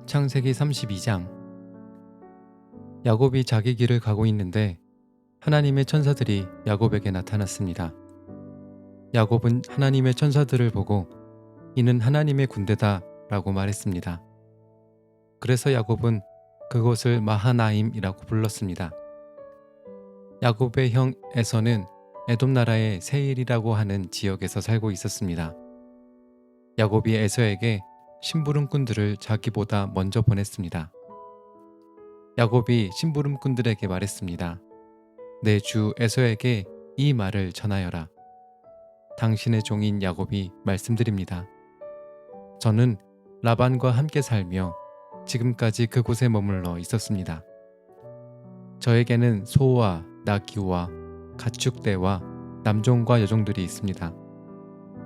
창세기 32장. 야곱이 자기 길을 가고 있는데 하나님의 천사들이 야곱에게 나타났습니다. 야곱은 하나님의 천사들을 보고 이는 하나님의 군대다 라고 말했습니다. 그래서 야곱은 그곳을 마하나임이라고 불렀습니다. 야곱의 형 에서는 에돔 나라의 세일이라고 하는 지역에서 살고 있었습니다. 야곱이 에서에게 심부름꾼들을 자기보다 먼저 보냈습니다. 야곱이 심부름꾼들에게 말했습니다. 내 주 에서에게 이 말을 전하여라. 당신의 종인 야곱이 말씀드립니다. 저는 라반과 함께 살며 지금까지 그곳에 머물러 있었습니다. 저에게는 소와 나귀와 가축대와 남종과 여종들이 있습니다.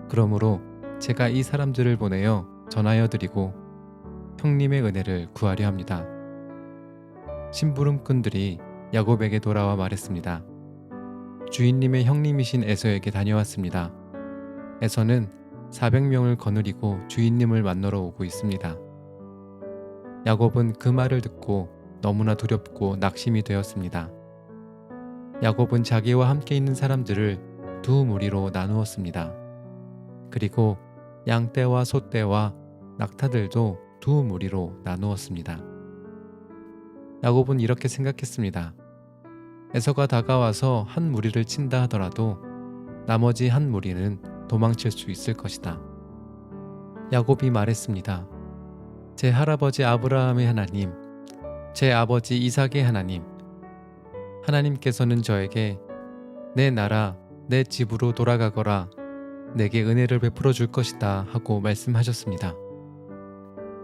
그러므로 제가 이 사람들을 보내어 전하여 드리고 형님의 은혜를 구하려 합니다. 심부름꾼들이 야곱에게 돌아와 말했습니다. 주인님의 형님이신 에서에게 다녀왔습니다. 에서는 400명을 거느리고 주인님을 만나러 오고 있습니다. 야곱은 그 말을 듣고 너무나 두렵고 낙심이 되었습니다. 야곱은 자기와 함께 있는 사람들을 두 무리로 나누었습니다. 그리고 양떼와 소떼와 낙타들도 두 무리로 나누었습니다. 야곱은 이렇게 생각했습니다. 에서가 다가와서 한 무리를 친다 하더라도 나머지 한 무리는 도망칠 수 있을 것이다. 야곱이 말했습니다. 제 할아버지 아브라함의 하나님, 제 아버지 이삭의 하나님, 하나님께서는 저에게 내 나라, 내 집으로 돌아가거라, 내게 은혜를 베풀어 줄 것이다 하고 말씀하셨습니다.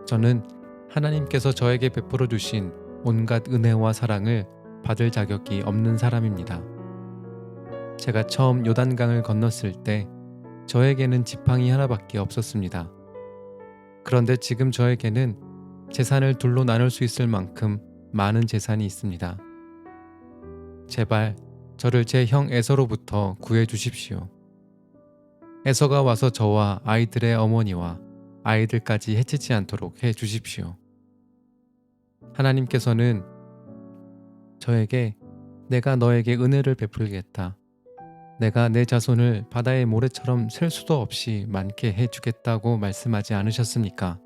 저는 하나님께서 저에게 베풀어 주신 온갖 은혜와 사랑을 받을 자격이 없는 사람입니다. 제가 처음 요단강을 건넜을 때 저에게는 지팡이 하나밖에 없었습니다. 그런데 지금 저에게는 재산을 둘로 나눌 수 있을 만큼 많은 재산이 있습니다. 제발 저를 제 형 에서로부터 구해 주십시오. 에서가 와서 저와 아이들의 어머니와 아이들까지 해치지 않도록 해 주십시오. 하나님께서는 저에게 내가 너에게 은혜를 베풀겠다. 내가 내 자손을 바다의 모래처럼 셀 수도 없이 많게 해주겠다고 말씀하지 않으셨습니까?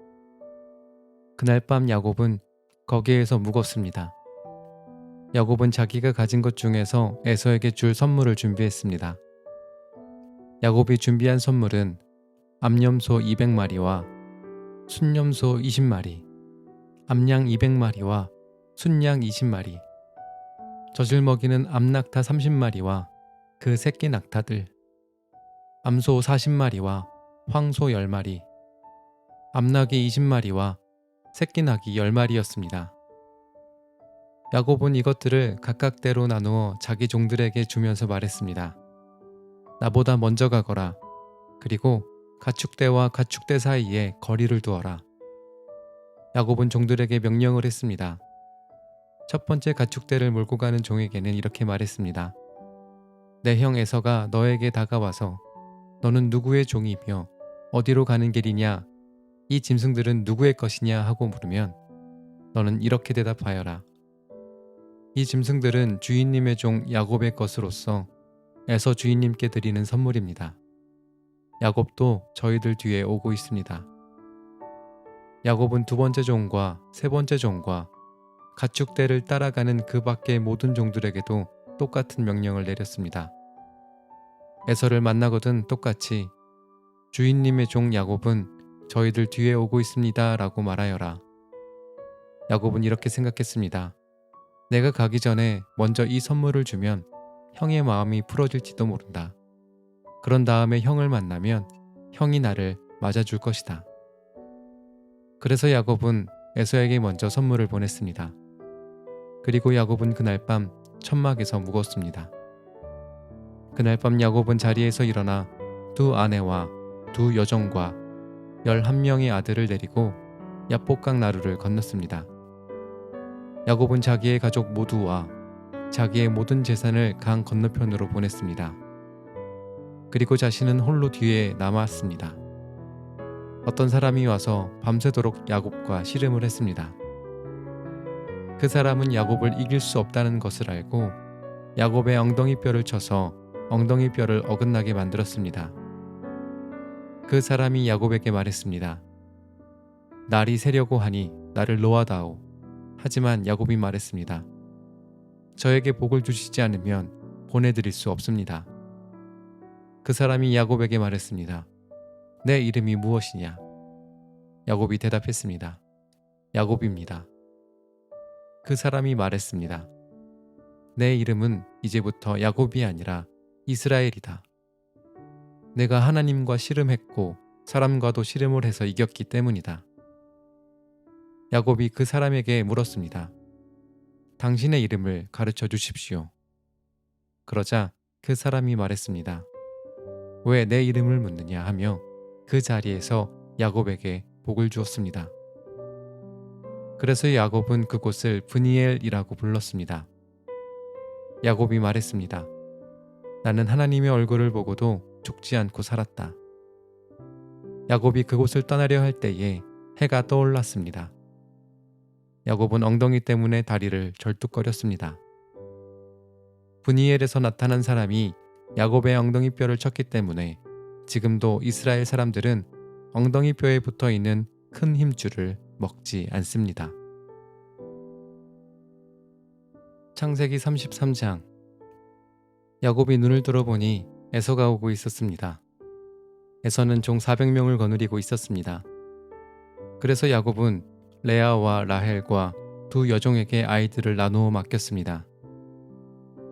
그날 밤 야곱은 거기에서 묵었습니다. 야곱은 자기가 가진 것 중에서 에서에게 줄 선물을 준비했습니다. 야곱이 준비한 선물은 암염소 200마리와 순염소 20마리, 암양 200마리와 순양 20마리, 젖을 먹이는 암낙타 30마리와 그 새끼 낙타들, 암소 40마리와 황소 10마리, 암낙이 20마리와 새끼 낙이 10마리였습니다. 야곱은 이것들을 각각대로 나누어 자기 종들에게 주면서 말했습니다. 나보다 먼저 가거라. 그리고 가축대와 가축대 사이에 거리를 두어라. 야곱은 종들에게 명령을 했습니다. 첫 번째 가축대를 몰고 가는 종에게는 이렇게 말했습니다. 내 형 에서가 너에게 다가와서 너는 누구의 종이며 어디로 가는 길이냐? 이 짐승들은 누구의 것이냐 하고 물으면 너는 이렇게 대답하여라. 이 짐승들은 주인님의 종 야곱의 것으로서 에서 주인님께 드리는 선물입니다. 야곱도 저희들 뒤에 오고 있습니다. 야곱은 두 번째 종과 세 번째 종과 가축대를 따라가는 그 밖의 모든 종들에게도 똑같은 명령을 내렸습니다. 에서를 만나거든 똑같이 주인님의 종 야곱은 저희들 뒤에 오고 있습니다 라고 말하여라. 야곱은 이렇게 생각했습니다. 내가 가기 전에 먼저 이 선물을 주면 형의 마음이 풀어질지도 모른다. 그런 다음에 형을 만나면 형이 나를 맞아줄 것이다. 그래서 야곱은 에서에게 먼저 선물을 보냈습니다. 그리고 야곱은 그날 밤 천막에서 묵었습니다. 그날 밤 야곱은 자리에서 일어나 두 아내와 두 여종과 11명의 아들을 데리고 야복강 나루를 건넜습니다. 야곱은 자기의 가족 모두와 자기의 모든 재산을 강 건너편으로 보냈습니다. 그리고 자신은 홀로 뒤에 남았습니다. 어떤 사람이 와서 밤새도록 야곱과 씨름을 했습니다. 그 사람은 야곱을 이길 수 없다는 것을 알고 야곱의 엉덩이뼈를 쳐서 엉덩이뼈를 어긋나게 만들었습니다. 그 사람이 야곱에게 말했습니다. 날이 새려고 하니 나를 놓아다오. 하지만 야곱이 말했습니다. 저에게 복을 주시지 않으면 보내드릴 수 없습니다. 그 사람이 야곱에게 말했습니다. 내 이름이 무엇이냐? 야곱이 대답했습니다. 야곱입니다. 그 사람이 말했습니다. 내 이름은 이제부터 야곱이 아니라 이스라엘이다. 내가 하나님과 씨름했고 사람과도 씨름을 해서 이겼기 때문이다. 야곱이 그 사람에게 물었습니다. 당신의 이름을 가르쳐 주십시오. 그러자 그 사람이 말했습니다. 왜 내 이름을 묻느냐 하며 그 자리에서 야곱에게 복을 주었습니다. 그래서 야곱은 그곳을 브니엘이라고 불렀습니다. 야곱이 말했습니다. 나는 하나님의 얼굴을 보고도 죽지 않고 살았다. 야곱이 그곳을 떠나려 할 때에 해가 떠올랐습니다. 야곱은 엉덩이 때문에 다리를 절뚝거렸습니다. 브니엘에서 나타난 사람이 야곱의 엉덩이뼈를 쳤기 때문에 지금도 이스라엘 사람들은 엉덩이뼈에 붙어 있는 큰 힘줄을 먹지 않습니다. 창세기 33장. 야곱이 눈을 들어보니 에서가 오고 있었습니다. 에서는 종 400명을 거느리고 있었습니다. 그래서 야곱은 레아와 라헬과 두 여종에게 아이들을 나누어 맡겼습니다.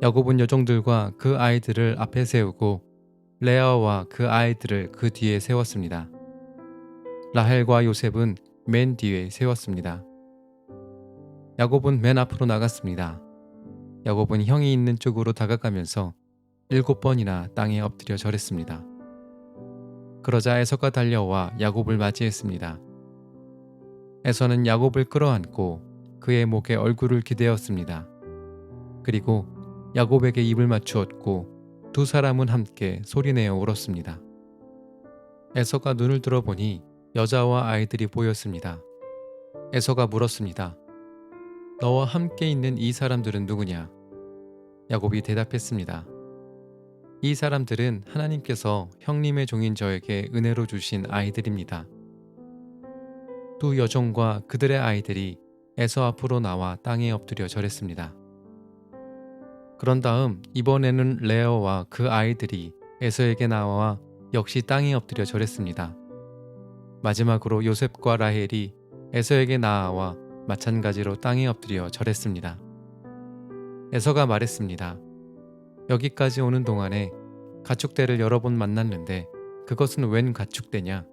야곱은 여종들과 그 아이들을 앞에 세우고 레아와 그 아이들을 그 뒤에 세웠습니다. 라헬과 요셉은 맨 뒤에 세웠습니다. 야곱은 맨 앞으로 나갔습니다. 야곱은 형이 있는 쪽으로 다가가면서 7번이나 땅에 엎드려 절했습니다. 그러자 에서가 달려와 야곱을 맞이했습니다. 에서는 야곱을 끌어안고 그의 목에 얼굴을 기대었습니다. 그리고 야곱에게 입을 맞추었고 두 사람은 함께 소리내어 울었습니다. 에서가 눈을 들어보니 여자와 아이들이 보였습니다. 에서가 물었습니다. 너와 함께 있는 이 사람들은 누구냐? 야곱이 대답했습니다. 이 사람들은 하나님께서 형님의 종인 저에게 은혜로 주신 아이들입니다. 두 여종과 그들의 아이들이 에서 앞으로 나와 땅에 엎드려 절했습니다. 그런 다음 이번에는 레아와 그 아이들이 에서에게 나와 역시 땅에 엎드려 절했습니다. 마지막으로 요셉과 라헬이 에서에게 나와 마찬가지로 땅에 엎드려 절했습니다. 에서가 말했습니다. 여기까지 오는 동안에 가축대를 여러 번 만났는데 그것은 웬 가축대냐?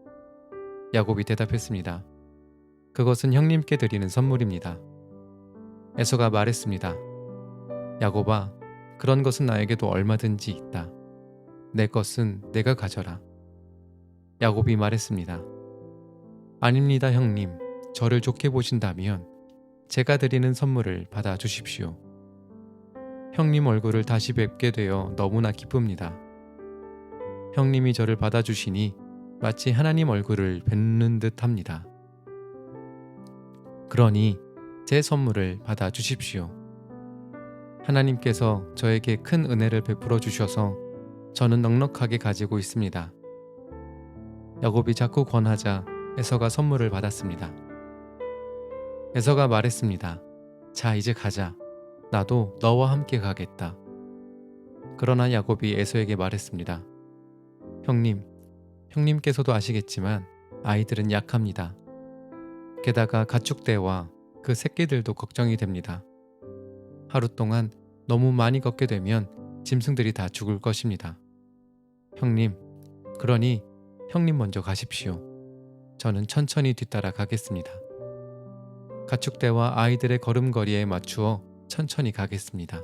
야곱이 대답했습니다. 그것은 형님께 드리는 선물입니다. 에서가 말했습니다. 야곱아, 그런 것은 나에게도 얼마든지 있다. 내 것은 내가 가져라. 야곱이 말했습니다. 아닙니다, 형님. 저를 좋게 보신다면 제가 드리는 선물을 받아 주십시오. 형님 얼굴을 다시 뵙게 되어 너무나 기쁩니다. 형님이 저를 받아주시니 마치 하나님 얼굴을 뵙는 듯 합니다. 그러니 제 선물을 받아 주십시오. 하나님께서 저에게 큰 은혜를 베풀어 주셔서 저는 넉넉하게 가지고 있습니다. 야곱이 자꾸 권하자 에서가 선물을 받았습니다. 에서가 말했습니다. 자, 이제 가자. 나도 너와 함께 가겠다. 그러나 야곱이 에서에게 말했습니다. 형님께서도 아시겠지만 아이들은 약합니다. 게다가 가축대와 그 새끼들도 걱정이 됩니다. 하루 동안 너무 많이 걷게 되면 짐승들이 다 죽을 것입니다. 형님, 그러니 형님 먼저 가십시오. 저는 천천히 뒤따라 가겠습니다. 가축대와 아이들의 걸음걸이에 맞추어 천천히 가겠습니다.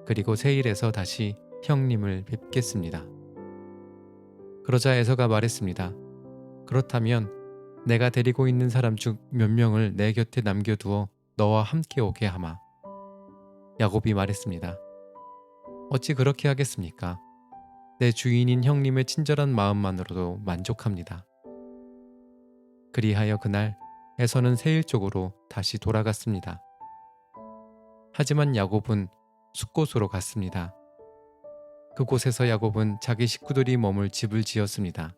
그리고 세일에서 다시 형님을 뵙겠습니다. 그러자 에서가 말했습니다. 그렇다면 내가 데리고 있는 사람 중 몇 명을 내 곁에 남겨두어 너와 함께 오게 하마. 야곱이 말했습니다. 어찌 그렇게 하겠습니까? 내 주인인 형님의 친절한 마음만으로도 만족합니다. 그리하여 그날 에서는 세일 쪽으로 다시 돌아갔습니다. 하지만 야곱은 숫곳으로 갔습니다. 그곳에서 야곱은 자기 식구들이 머물 집을 지었습니다.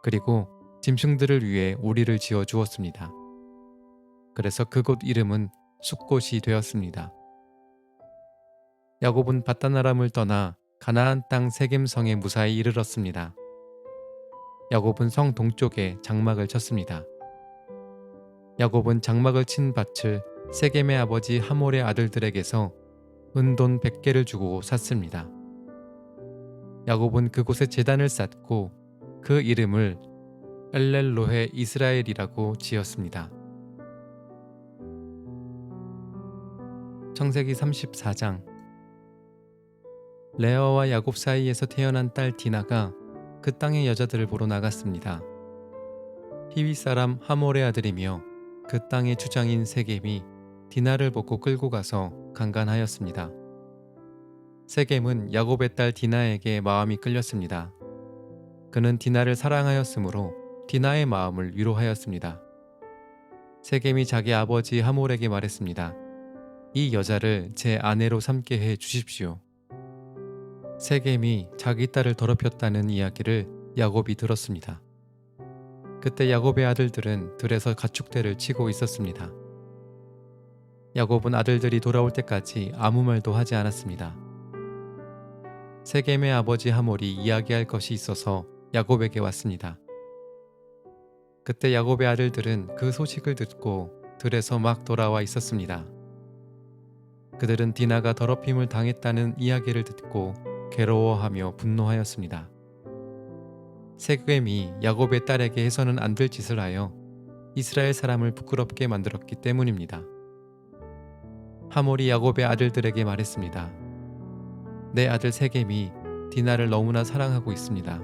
그리고 짐승들을 위해 오리를 지어 주었습니다. 그래서 그곳 이름은 숫곳이 되었습니다. 야곱은 밧단아람을 떠나 가나안 땅 세겜성에 무사히 이르렀습니다. 야곱은 성 동쪽에 장막을 쳤습니다. 야곱은 장막을 친 밭을 세겜의 아버지 하몰의 아들들에게서 은돈 100개를 주고 샀습니다. 야곱은 그곳에 제단을 쌓고 그 이름을 엘렐로헤 이스라엘이라고 지었습니다. 창세기 34장. 레아와 야곱 사이에서 태어난 딸 디나가 그 땅의 여자들을 보러 나갔습니다. 히위 사람 하몰의 아들이며 그 땅의 주장인 세겜이 디나를 보고 끌고 가서 강간하였습니다. 세겜은 야곱의 딸 디나에게 마음이 끌렸습니다. 그는 디나를 사랑하였으므로 디나의 마음을 위로하였습니다. 세겜이 자기 아버지 하몰에게 말했습니다. 이 여자를 제 아내로 삼게 해 주십시오. 세겜이 자기 딸을 더럽혔다는 이야기를 야곱이 들었습니다. 그때 야곱의 아들들은 들에서 가축대를 치고 있었습니다. 야곱은 아들들이 돌아올 때까지 아무 말도 하지 않았습니다. 세겜의 아버지 하몰이 이야기할 것이 있어서 야곱에게 왔습니다. 그때 야곱의 아들들은 그 소식을 듣고 들에서 막 돌아와 있었습니다. 그들은 디나가 더럽힘을 당했다는 이야기를 듣고 괴로워하며 분노하였습니다. 세겜이 야곱의 딸에게 해서는 안 될 짓을 하여 이스라엘 사람을 부끄럽게 만들었기 때문입니다. 하몰이 야곱의 아들들에게 말했습니다. 내 아들 세겜이 디나를 너무나 사랑하고 있습니다.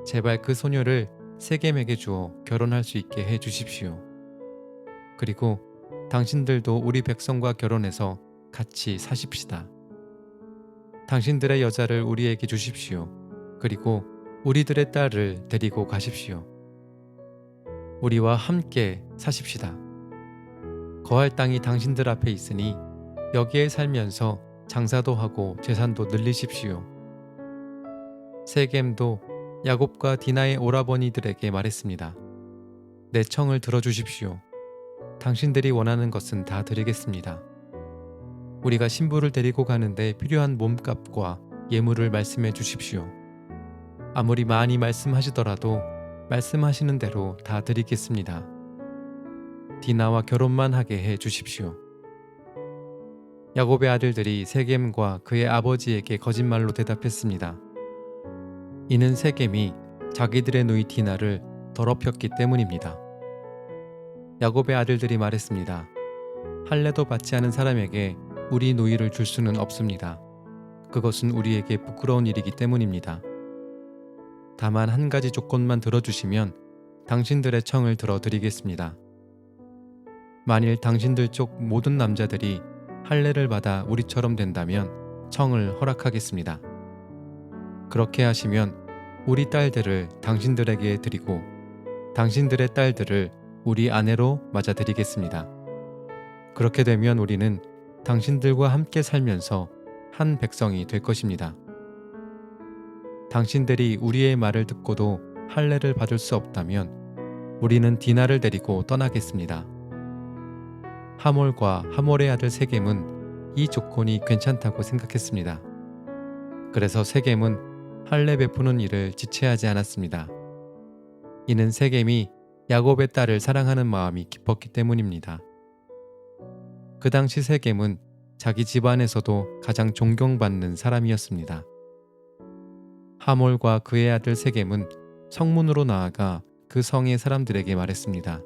제발 그 소녀를 세겜에게 주어 결혼할 수 있게 해 주십시오. 그리고 당신들도 우리 백성과 결혼해서 같이 사십시다. 당신들의 여자를 우리에게 주십시오. 그리고 우리들의 딸을 데리고 가십시오. 우리와 함께 사십시다. 거할 땅이 당신들 앞에 있으니 여기에 살면서 장사도 하고 재산도 늘리십시오. 세겜도 야곱과 디나의 오라버니들에게 말했습니다. 내 청을 들어주십시오. 당신들이 원하는 것은 다 드리겠습니다. 우리가 신부를 데리고 가는데 필요한 몸값과 예물을 말씀해 주십시오. 아무리 많이 말씀하시더라도 말씀하시는 대로 다 드리겠습니다. 디나와 결혼만 하게 해 주십시오. 야곱의 아들들이 세겜과 그의 아버지에게 거짓말로 대답했습니다. 이는 세겜이 자기들의 누이 디나를 더럽혔기 때문입니다. 야곱의 아들들이 말했습니다. 할례도 받지 않은 사람에게 우리 누이를 줄 수는 없습니다. 그것은 우리에게 부끄러운 일이기 때문입니다. 다만 한 가지 조건만 들어주시면 당신들의 청을 들어드리겠습니다. 만일 당신들 쪽 모든 남자들이 할례를 받아 우리처럼 된다면 청을 허락하겠습니다. 그렇게 하시면 우리 딸들을 당신들에게 드리고 당신들의 딸들을 우리 아내로 맞아드리겠습니다. 그렇게 되면 우리는 당신들과 함께 살면서 한 백성이 될 것입니다. 당신들이 우리의 말을 듣고도 할례를 받을 수 없다면 우리는 디나를 데리고 떠나겠습니다. 하몰과 하몰의 아들 세겜은 이 조건이 괜찮다고 생각했습니다. 그래서 세겜은 할례 베푸는 일을 지체하지 않았습니다. 이는 세겜이 야곱의 딸을 사랑하는 마음이 깊었기 때문입니다. 그 당시 세겜은 자기 집안에서도 가장 존경받는 사람이었습니다. 하몰과 그의 아들 세겜은 성문으로 나아가 그 성의 사람들에게 말했습니다.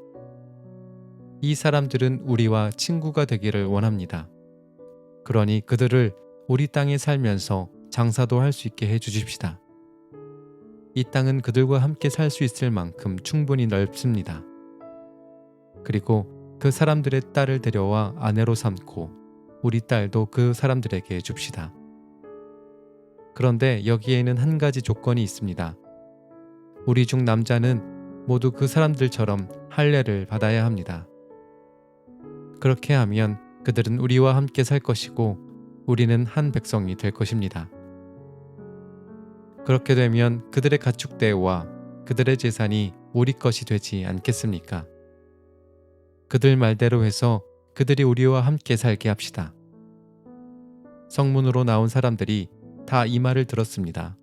이 사람들은 우리와 친구가 되기를 원합니다. 그러니 그들을 우리 땅에 살면서 장사도 할 수 있게 해 주십시다. 이 땅은 그들과 함께 살 수 있을 만큼 충분히 넓습니다. 그리고 그 사람들의 딸을 데려와 아내로 삼고 우리 딸도 그 사람들에게 줍시다. 그런데 여기에는 한 가지 조건이 있습니다. 우리 중 남자는 모두 그 사람들처럼 할례를 받아야 합니다. 그렇게 하면 그들은 우리와 함께 살 것이고 우리는 한 백성이 될 것입니다. 그렇게 되면 그들의 가축대와 그들의 재산이 우리 것이 되지 않겠습니까? 그들 말대로 해서 그들이 우리와 함께 살게 합시다. 성문으로 나온 사람들이 다 이 말을 들었습니다.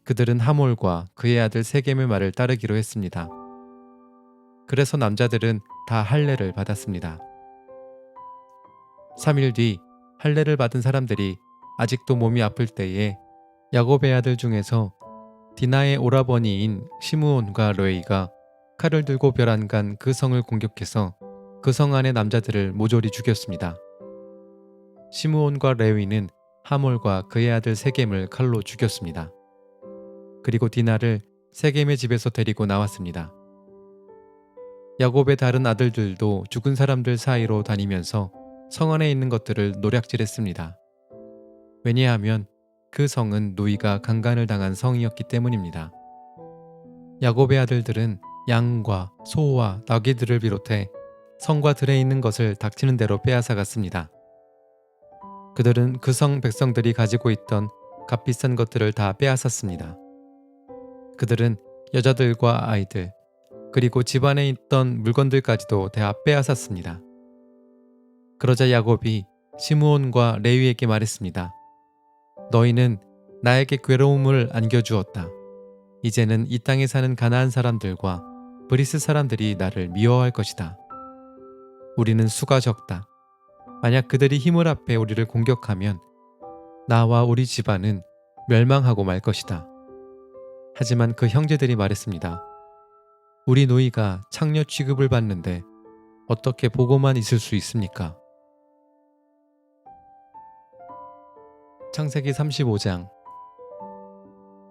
그들은 하몰과 그의 아들 세겜의 말을 따르기로 했습니다. 그래서 남자들은 다 할례를 받았습니다. 3일 뒤 할례를 받은 사람들이 아직도 몸이 아플 때에 야곱의 아들 중에서 디나의 오라버니인 시므온과 레위가 칼을 들고 벼랑간 그 성을 공격해서 그 성 안의 남자들을 모조리 죽였습니다. 시므온과 레위는 하몰과 그의 아들 세겜을 칼로 죽였습니다. 그리고 디나를 세겜의 집에서 데리고 나왔습니다. 야곱의 다른 아들들도 죽은 사람들 사이로 다니면서 성 안에 있는 것들을 노략질했습니다. 왜냐하면 그 성은 노이가 강간을 당한 성이었기 때문입니다. 야곱의 아들들은 양과 소와 나귀들을 비롯해 성과 들에 있는 것을 닥치는 대로 빼앗아갔습니다. 그들은 그 성 백성들이 가지고 있던 값비싼 것들을 다 빼앗았습니다. 그들은 여자들과 아이들, 그리고 집안에 있던 물건들까지도 다 빼앗았습니다. 그러자 야곱이 시므온과 레위에게 말했습니다. 너희는 나에게 괴로움을 안겨주었다. 이제는 이 땅에 사는 가나안 사람들과 브리스 사람들이 나를 미워할 것이다. 우리는 수가 적다. 만약 그들이 힘을 합해 우리를 공격하면 나와 우리 집안은 멸망하고 말 것이다. 하지만 그 형제들이 말했습니다. 우리 노이가 창녀 취급을 받는데 어떻게 보고만 있을 수 있습니까? 창세기 35장.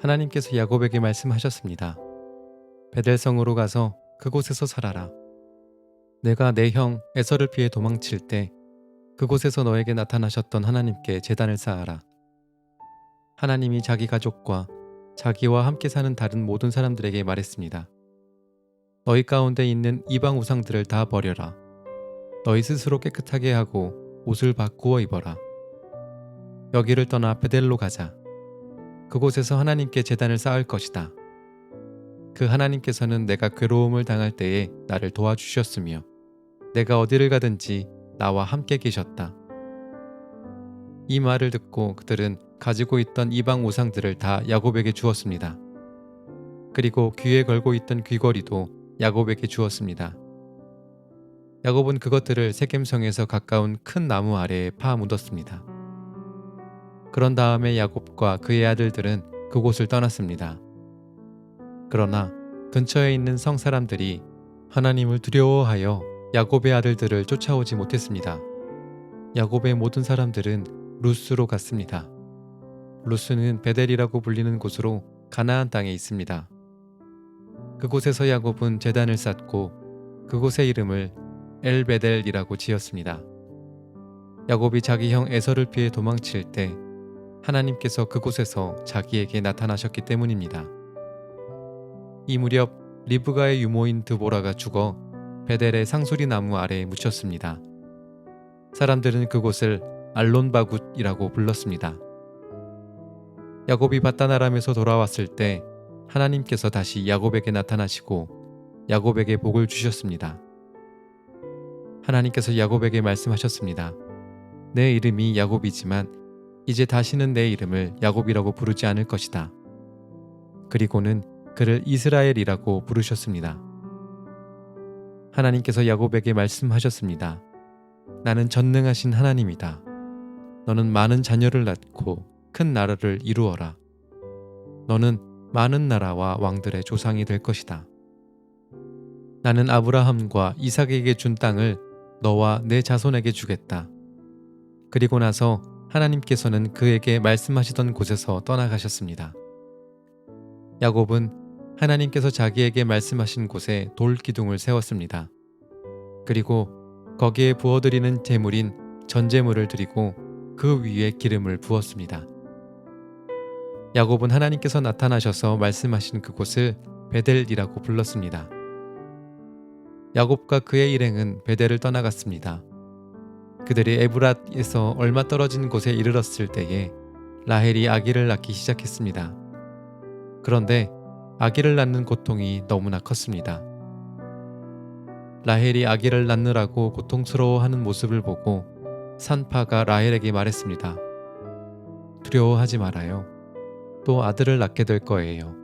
하나님께서 야곱에게 말씀하셨습니다. 베델성으로 가서 그곳에서 살아라. 내가 내 형 에서를 피해 도망칠 때 그곳에서 너에게 나타나셨던 하나님께 제단을 쌓아라. 하나님이 자기 가족과 자기와 함께 사는 다른 모든 사람들에게 말했습니다. 너희 가운데 있는 이방 우상들을 다 버려라. 너희 스스로 깨끗하게 하고 옷을 바꾸어 입어라. 여기를 떠나 베델로 가자. 그곳에서 하나님께 제단을 쌓을 것이다. 그 하나님께서는 내가 괴로움을 당할 때에 나를 도와주셨으며 내가 어디를 가든지 나와 함께 계셨다. 이 말을 듣고 그들은 가지고 있던 이방 우상들을 다 야곱에게 주었습니다. 그리고 귀에 걸고 있던 귀걸이도 야곱에게 주었습니다. 야곱은 그것들을 세겜성에서 가까운 큰 나무 아래에 파 묻었습니다. 그런 다음에 야곱과 그의 아들들은 그곳을 떠났습니다. 그러나 근처에 있는 성 사람들이 하나님을 두려워하여 야곱의 아들들을 쫓아오지 못했습니다. 야곱의 모든 사람들은 루스로 갔습니다. 루스는 베델이라고 불리는 곳으로 가나안 땅에 있습니다. 그곳에서 야곱은 제단을 쌓고 그곳의 이름을 엘베델이라고 지었습니다. 야곱이 자기 형 에서를 피해 도망칠 때 하나님께서 그곳에서 자기에게 나타나셨기 때문입니다. 이 무렵 리브가의 유모인 드보라가 죽어 베델의 상수리 나무 아래에 묻혔습니다. 사람들은 그곳을 알론바굿이라고 불렀습니다. 야곱이 밧다나람에서 돌아왔을 때 하나님께서 다시 야곱에게 나타나시고 야곱에게 복을 주셨습니다. 하나님께서 야곱에게 말씀하셨습니다. 내 이름이 야곱이지만 이제 다시는 내 이름을 야곱이라고 부르지 않을 것이다. 그리고는 그를 이스라엘이라고 부르셨습니다. 하나님께서 야곱에게 말씀하셨습니다. 나는 전능하신 하나님이다. 너는 많은 자녀를 낳고 큰 나라를 이루어라. 너는 많은 나라와 왕들의 조상이 될 것이다. 나는 아브라함과 이삭에게 준 땅을 너와 내 자손에게 주겠다. 그리고 나서 하나님께서는 그에게 말씀하시던 곳에서 떠나가셨습니다. 야곱은 하나님께서 자기에게 말씀하신 곳에 돌 기둥을 세웠습니다. 그리고 거기에 부어드리는 제물인 전제물을 드리고 그 위에 기름을 부었습니다. 야곱은 하나님께서 나타나셔서 말씀하신 그곳을 베델이라고 불렀습니다. 야곱과 그의 일행은 베델을 떠나갔습니다. 그들이 에브랏에서 얼마 떨어진 곳에 이르렀을 때에 라헬이 아기를 낳기 시작했습니다. 그런데 아기를 낳는 고통이 너무나 컸습니다. 라헬이 아기를 낳느라고 고통스러워하는 모습을 보고 산파가 라헬에게 말했습니다. 두려워하지 말아요. 또 아들을 낳게 될 거예요.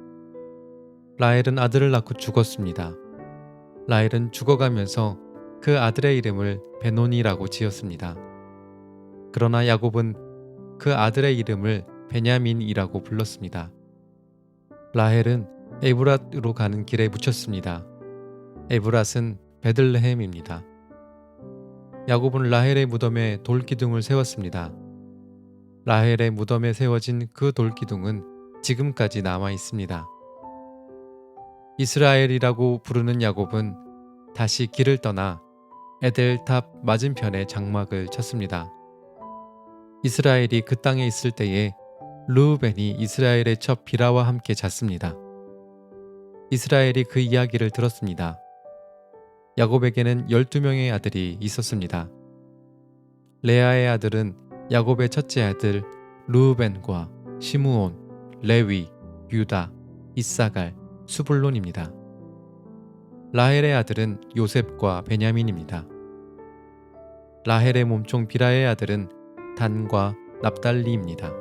라헬은 아들을 낳고 죽었습니다. 라헬은 죽어가면서 그 아들의 이름을 베논이라고 지었습니다. 그러나 야곱은 그 아들의 이름을 베냐민이라고 불렀습니다. 라헬은 에브랏으로 가는 길에 묻혔습니다. 에브랏은 베들레헴입니다. 야곱은 라헬의 무덤에 돌기둥을 세웠습니다. 라헬의 무덤에 세워진 그 돌기둥은 지금까지 남아 있습니다. 이스라엘이라고 부르는 야곱은 다시 길을 떠나 에델탑 맞은편에 장막을 쳤습니다. 이스라엘이 그 땅에 있을 때에 르우벤이 이스라엘의 첩 비라와 함께 잤습니다. 이스라엘이 그 이야기를 들었습니다. 야곱에게는 12명의 아들이 있었습니다. 레아의 아들은 야곱의 첫째 아들 르우벤과 시므온, 레위, 유다, 이사갈, 수불론입니다. 라헬의 아들은 요셉과 베냐민입니다. 라헬의 몸종 비라의 아들은 단과 납달리입니다.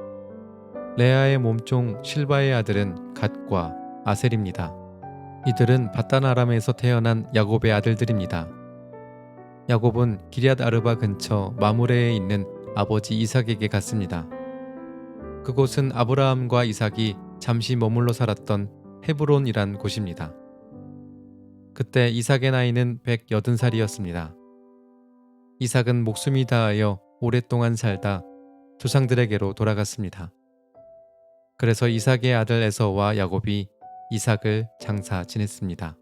레아의 몸종 실바의 아들은 갓과 아셀입니다. 이들은 바단 아람에서 태어난 야곱의 아들들입니다. 야곱은 기럇 아르바 근처 마므레에 있는 아버지 이삭에게 갔습니다. 그곳은 아브라함과 이삭이 잠시 머물러 살았던 헤브론이란 곳입니다. 그때 이삭의 나이는 180살이었습니다. 이삭은 목숨이 다하여 오랫동안 살다 조상들에게로 돌아갔습니다. 그래서 이삭의 아들 에서와 야곱이 이삭을 장사 지냈습니다.